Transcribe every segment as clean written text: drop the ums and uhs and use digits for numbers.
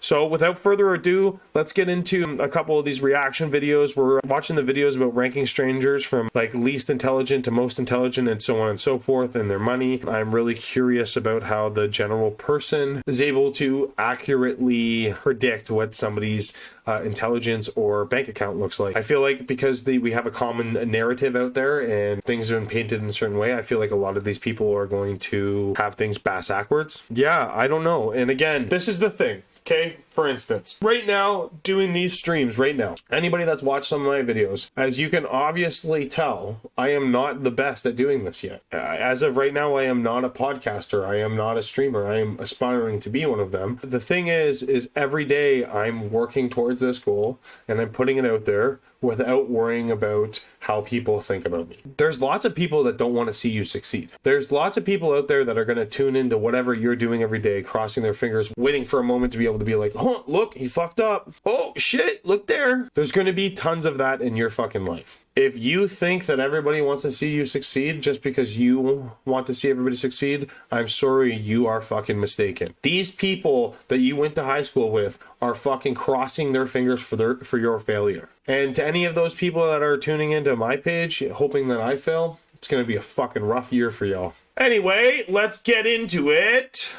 So without further ado, let's get into a couple of these reaction videos. We're watching the videos about ranking strangers from like least intelligent to most intelligent and so on and so forth and their money. I'm really curious about how the general person is able to accurately predict what somebody's intelligence or bank account looks like. I feel like because we have a common narrative out there and things have been painted in a certain way, I feel like a lot of these people are going to have things backwards. Yeah, I don't know. And again, this is the thing. Okay, for instance, right now, doing these streams right now, anybody that's watched some of my videos, as you can obviously tell, I am not the best at doing this yet. As of right now, I am not a podcaster. I am not a streamer. I am aspiring to be one of them. The thing is every day I'm working towards this goal and I'm putting it out there without worrying about how people think about me. There's lots of people that don't want to see you succeed. There's lots of people out there that are going to tune into whatever you're doing every day, crossing their fingers, waiting for a moment to be able to be like, oh, look, he fucked up. Oh, shit, look there. There's going to be tons of that in your fucking life. If you think that everybody wants to see you succeed just because you want to see everybody succeed, I'm sorry, you are fucking mistaken. These people that you went to high school with are fucking crossing their fingers for your failure. And to any of those people that are tuning into my page, hoping that I fail, it's going to be a fucking rough year for y'all. Anyway, let's get into it.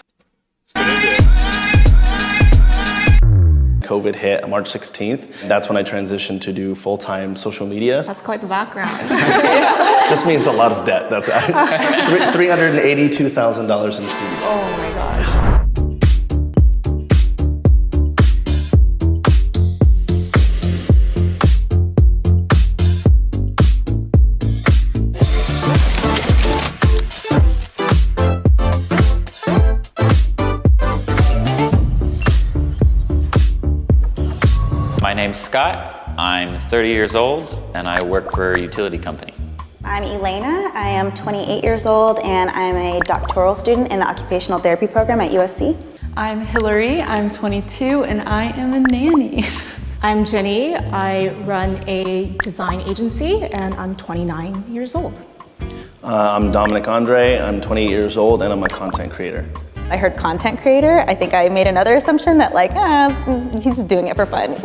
COVID hit on March 16th. That's when I transitioned to do full-time social media. That's quite the background. Just means a lot of debt. That's $382,000 in student. Oh my gosh. My name's Scott, I'm 30 years old, and I work for a utility company. I'm Elena, I am 28 years old, and I'm a doctoral student in the occupational therapy program at USC. I'm Hillary, I'm 22, and I am a nanny. I'm Jenny, I run a design agency, and I'm 29 years old. I'm Dominic Andre, I'm 28 years old, and I'm a content creator. I heard content creator. I think I made another assumption that he's doing it for fun.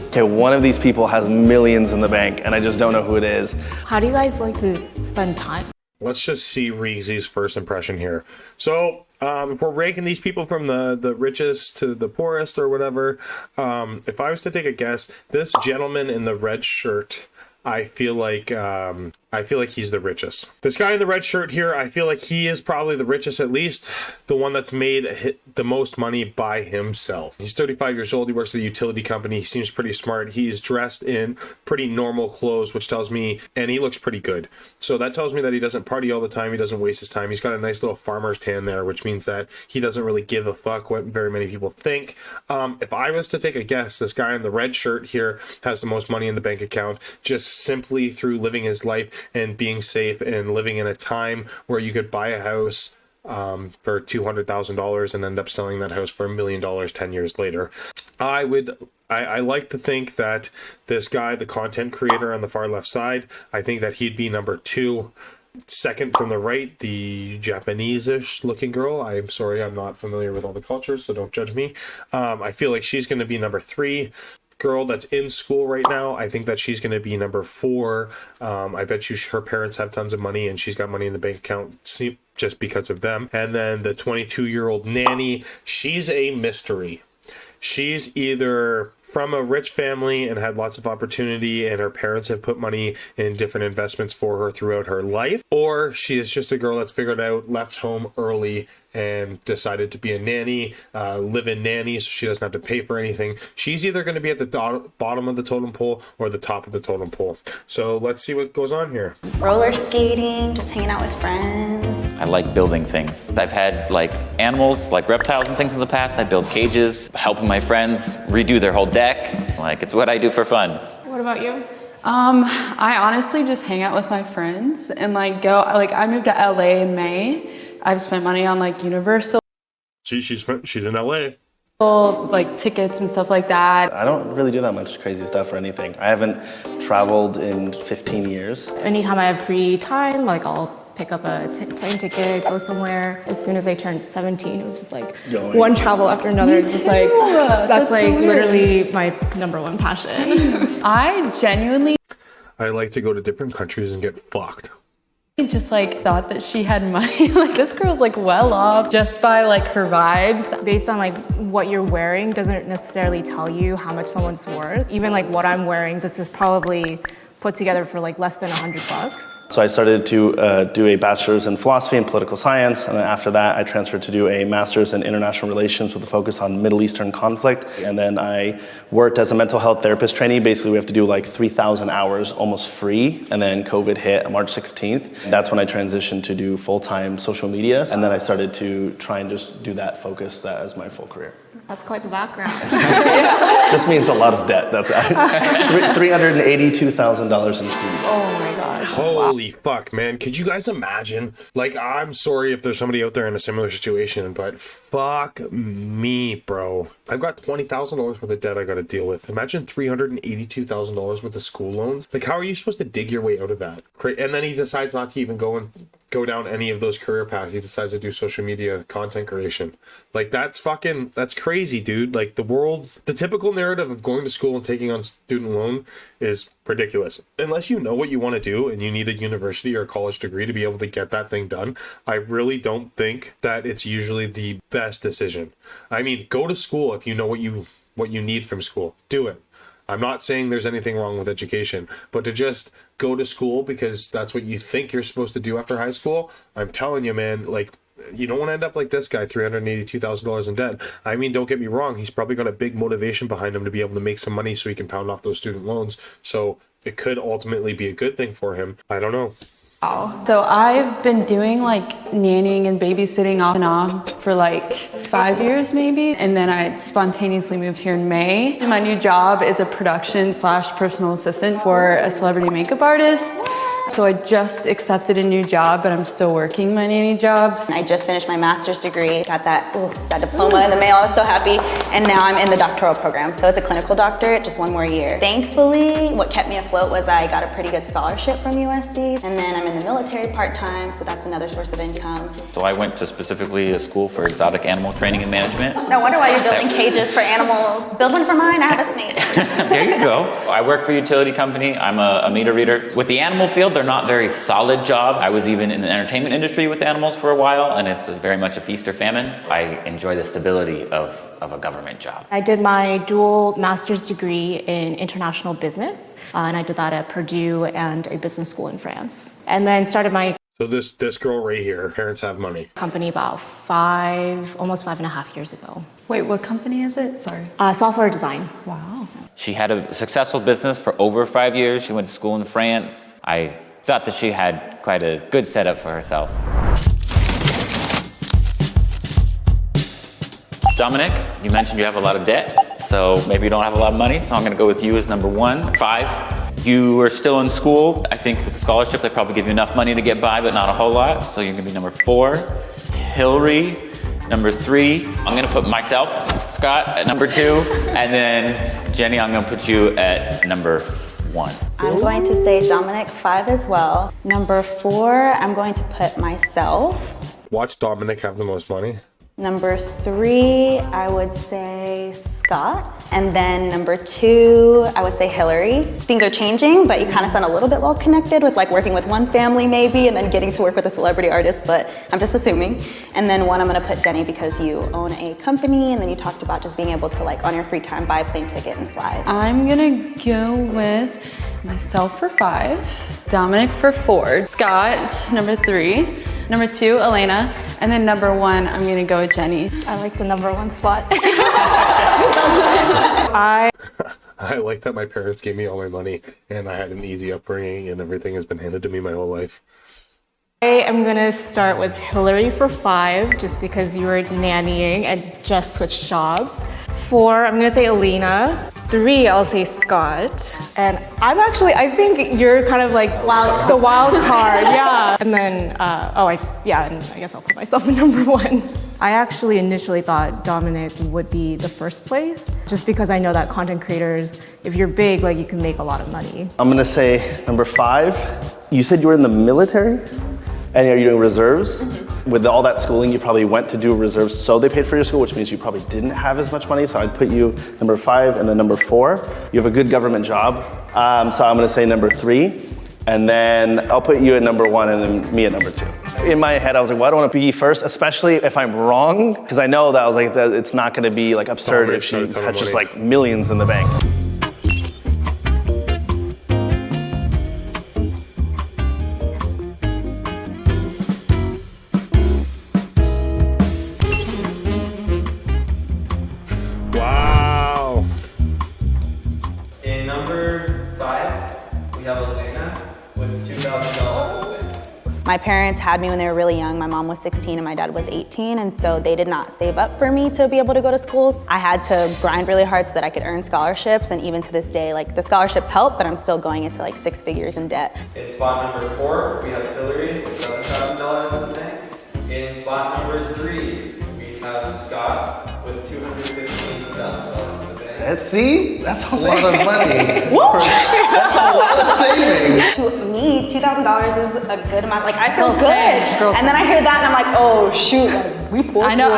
Okay, one of these people has millions in the bank, and I just don't know who it is. How do you guys like to spend time? Let's just see Reagsie's first impression here. So if we're ranking these people from the richest to the poorest or whatever, if I was to take a guess, this gentleman in the red shirt, I feel like he's the richest. This guy in the red shirt here, I feel like he is probably the richest, at least the one that's made the most money by himself. He's 35 years old. He works at a utility company. He seems pretty smart. He's dressed in pretty normal clothes, which tells me, and he looks pretty good. So that tells me that he doesn't party all the time. He doesn't waste his time. He's got a nice little farmer's tan there, which means that he doesn't really give a fuck what very many people think. If I was to take a guess, this guy in the red shirt here has the most money in the bank account, just simply through living his life and being safe and living in a time where you could buy a house for $200,000 and end up selling that house for $1 million 10 years later. I like to think that this guy, the content creator on the far left side, I think that he'd be number 2. Second from the right, the Japanese-ish looking girl. I'm sorry, I'm not familiar with all the cultures, so don't judge me. I feel like she's going to be number 3. Girl that's in school right now, I think that she's going to be number 4. I bet you her parents have tons of money and she's got money in the bank account just because of them. And then the 22-year-old nanny, she's a mystery. She's either from a rich family and had lots of opportunity and her parents have put money in different investments for her throughout her life, or she is just a girl that's figured out, left home early and decided to be a nanny, live-in nanny, so she doesn't have to pay for anything. She's either going to be at the bottom of the totem pole or the top of the totem pole. So let's see what goes on here. Roller skating, just hanging out with friends. I like building things. I've had like animals, like reptiles and things in the past. I build cages, helping my friends redo their whole deck. Like, it's what I do for fun. What about you? I honestly just hang out with my friends and I moved to LA in May. I've spent money on like Universal. She's in LA. Like tickets and stuff like that. I don't really do that much crazy stuff or anything. I haven't traveled in 15 years. Anytime I have free time, I'll pick up a plane ticket, go somewhere. As soon as I turned 17, it was just like Going. one travel after another. It's just like, that's so like weird. literally my number one passion. I genuinely I like to go to different countries and get fucked. just like thought that she had money. Like this girl's like well off just by like her vibes. Based on like what you're wearing doesn't necessarily tell you how much someone's worth. Even like what I'm wearing, this is probably put together for like less than $100. So I started to do a bachelor's in philosophy and political science, and then after that I transferred to do a master's in international relations with a focus on Middle Eastern conflict. And then I worked as a mental health therapist trainee. Basically we have to do like 3,000 hours almost free, and then COVID hit on March 16th. That's when I transitioned to do full-time social media, and then I started to try and just do that, focus that as my full career. That's quite the background. Just means a lot of debt. That's $382,000 in student debt. Oh my gosh. Holy fuck, man. Could you guys imagine? Like, I'm sorry if there's somebody out there in a similar situation, but fuck me, bro. I've got $20,000 worth of debt I gotta deal with. Imagine $382,000 worth of school loans. Like, how are you supposed to dig your way out of that? And then he decides not to even go down any of those career paths. He decides to do social media content creation. Like, that's crazy, dude. Like, the typical narrative of going to school and taking on student loan is ridiculous. Unless you know what you want to do and you need a university or a college degree to be able to get that thing done, I really don't think that it's usually the best decision. I mean, go to school if you know what you need from school. Do it. I'm not saying there's anything wrong with education, but to just go to school because that's what you think you're supposed to do after high school, I'm telling you, man, like, you don't want to end up like this guy, $382,000 in debt. I mean, don't get me wrong. He's probably got a big motivation behind him to be able to make some money so he can pound off those student loans. So it could ultimately be a good thing for him. I don't know. So I've been doing like nannying and babysitting off and on for like 5 years maybe. And then I spontaneously moved here in May. My new job is a production/personal assistant for a celebrity makeup artist. So I just accepted a new job, but I'm still working my nanny jobs. I just finished my master's degree, got that diploma in the mail. I was so happy. And now I'm in the doctoral program. So it's a clinical doctorate, just one more year. Thankfully, what kept me afloat was I got a pretty good scholarship from USC. And then I'm in the military part-time, so that's another source of income. So I went to specifically a school for exotic animal training and management. No wonder why you're building cages for animals. Build one for mine, I have a snake. There you go. I work for a utility company. I'm a meter reader. With the animal field, they're not very solid jobs. I was even in the entertainment industry with animals for a while, and it's very much a feast or famine. I enjoy the stability of a government job. I did my dual master's degree in international business, and I did that at Purdue and a business school in France. And then started my So this girl right here, her parents have money. company about almost 5.5 years ago. Wait, what company is it? Sorry. Software design. Wow. She had a successful business for over 5 years. She went to school in France. I thought that she had quite a good setup for herself. Dominic, you mentioned you have a lot of debt, so maybe you don't have a lot of money, so I'm gonna go with you as number 1. 5, you are still in school. I think with the scholarship, they probably give you enough money to get by, but not a whole lot, so you're gonna be number 4. Hillary, number 3. I'm gonna put myself, Scott, at number 2, and then Jenny, I'm gonna put you at number 1. I'm going to say Dominic 5 as well. Number 4, I'm going to put myself. Watch Dominic have the most money. Number 3, I would say Scott. And then number 2, I would say Hillary. Things are changing, but you kind of sound a little bit well connected with like working with one family maybe and then getting to work with a celebrity artist, but I'm just assuming. And then 1, I'm gonna put Jenny because you own a company and then you talked about just being able to like on your free time buy a plane ticket and fly. I'm gonna go with myself for 5, Dominic for 4, Scott, number 3, number 2, Elena, and then number 1, I'm gonna go with Jenny. I like the number 1 spot. I like that my parents gave me all my money and I had an easy upbringing and everything has been handed to me my whole life. I am gonna start with Hillary for 5, just because you were nannying and just switched jobs. 4, I'm gonna say Elena. 3, I'll say Scott. And I think you're kind of like the wild card, yeah. And then, and I guess I'll put myself in number 1. I actually initially thought Dominic would be the first place, just because I know that content creators, if you're big, like you can make a lot of money. I'm gonna say number 5. You said you were in the military? And are you doing reserves? With all that schooling, you probably went to do reserves, so they paid for your school, which means you probably didn't have as much money. So I'd put you number 5 and then number 4. You have a good government job. So I'm gonna say number 3. And then I'll put you at number 1 and then me at number 2. In my head, I was like, well, I don't want to be first, especially if I'm wrong, because I know that I was like, that it's not going to be like absurd if she touches like millions in the bank. Wow. In number 5, we have Elena with $2,000 in the bank. My parents had me when they were really young. My mom was 16 and my dad was 18, and so they did not save up for me to be able to go to schools. I had to grind really hard so that I could earn scholarships, and even to this day, like, the scholarships help, but I'm still going into like 6 figures in debt. In spot number 4, we have Hillary with $7,000 in the bank. In spot number 3, we have Scott with $215,000 in the bank. See? That's a lot of money. That's a lot of savings. To me, $2,000 is a good amount. Like, I feel Girl, good. same. Girl, And then I hear that and I'm like, oh shoot, like, we poor. I know.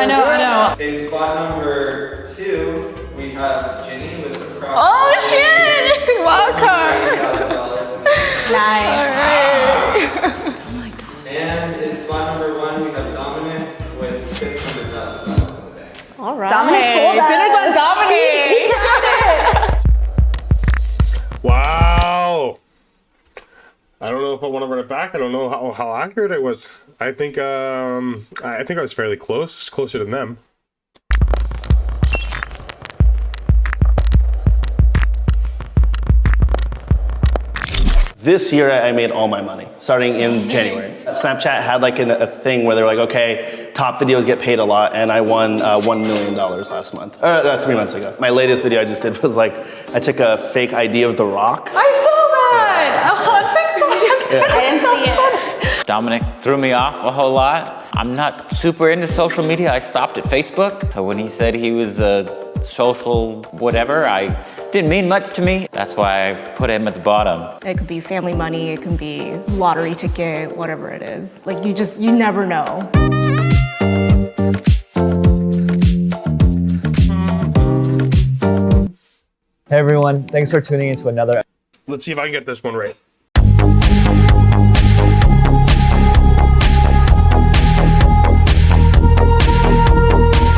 In spot number 2, we have Ginny with approximately Oh shit! Wild card. $80,000 in the bank. Nice. And in spot number 1, we have Dominic with $600,000 in the bank. All right. Dominic pulled Dinner's on us. Dominic. He tried it. Wow. I don't know if I want to run it back. I don't know how accurate it was. I think I was fairly close, closer than them. This year, I made all my money, starting in January. Snapchat had like a thing where they're like, okay, top videos get paid a lot, and I won $1 million last month, or 3 months ago. My latest video I just did was like, I took a fake ID of The Rock. I saw that on TikTok. I didn't see it. Dominic threw me off a whole lot. I'm not super into social media. I stopped at Facebook. So when he said he was a social whatever, I didn't mean much to me. That's why I put him at the bottom. It could be family money, it can be lottery ticket, whatever it is. Like you never know. Hey everyone, thanks for tuning into another. Let's see if I can get this one right.